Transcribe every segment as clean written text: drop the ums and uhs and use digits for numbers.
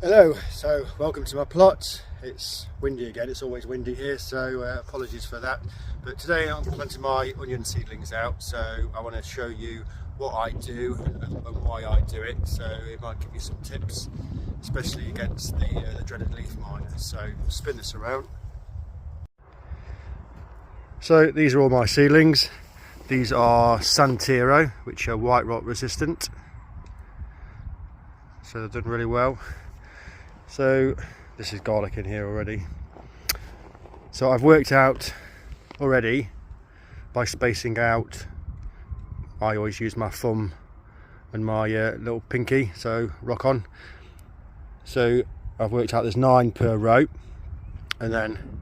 Hello, so welcome to my plot. It's windy again, it's always windy here, so apologies for that. But today I'm planting my onion seedlings out, so I want to show you what I do and why I do it. So it might give you some tips, especially against the dreaded leaf miner. So spin this around. So these are all my seedlings. These are Santero, which are white rot resistant. So they've done really well. So this is garlic in here already. So I've worked out already by spacing out. I always use my thumb and my little pinky, so rock on. So I've worked out there's 9 per row, and then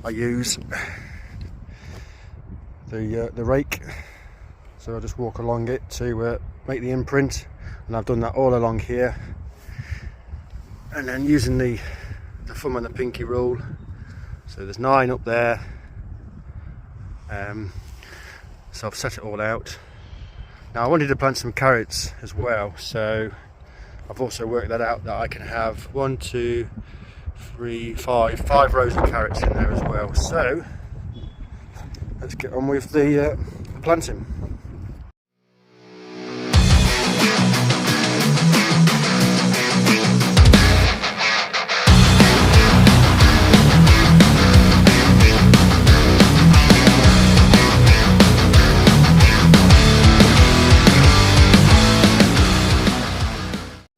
I use the rake. So I just walk along it to make the imprint, and I've done that all along here. And then using the thumb and the pinky rule, so there's 9 up there. So I've set it all out. Now I wanted to plant some carrots as well, so I've also worked that out, that I can have 1, 2, 3, 5 rows of carrots in there as well. So let's get on with the planting.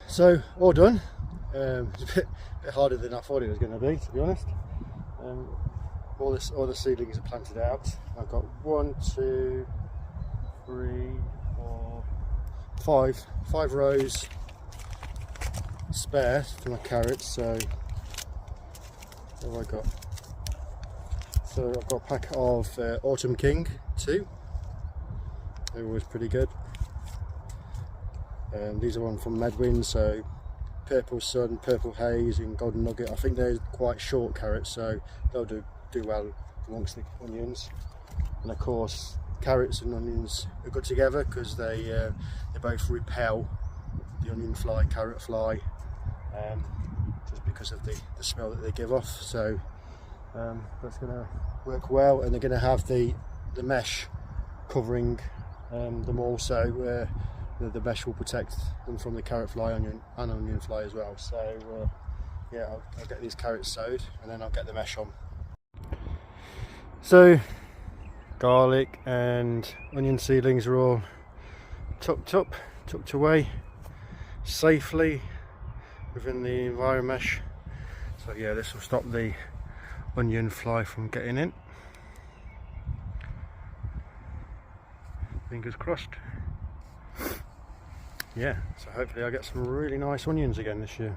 So all done. It's a bit harder than I thought it was going to be honest. All the seedlings are planted out. I've got 1, 2, 3, 4, 5 rows spare for my carrots. So what have I got? So I've got a pack of Autumn King 2. They're always pretty good. These are one from Medwin, so Purple Sun, Purple Haze and Golden Nugget. I think they're quite short carrots, so they'll do well amongst the onions. And of course carrots and onions are good together because they both repel the onion fly, carrot fly, just because of the smell that they give off. So that's going to work well, and they're going to have the mesh covering them also. The mesh will protect them from the carrot fly and onion fly as well. So yeah, I'll get these carrots sowed and then I'll get the mesh on. So garlic and onion seedlings are all tucked away safely within the enviromesh. So yeah, this will stop the onion fly from getting in. Fingers crossed. Yeah, so hopefully I'll get some really nice onions again this year.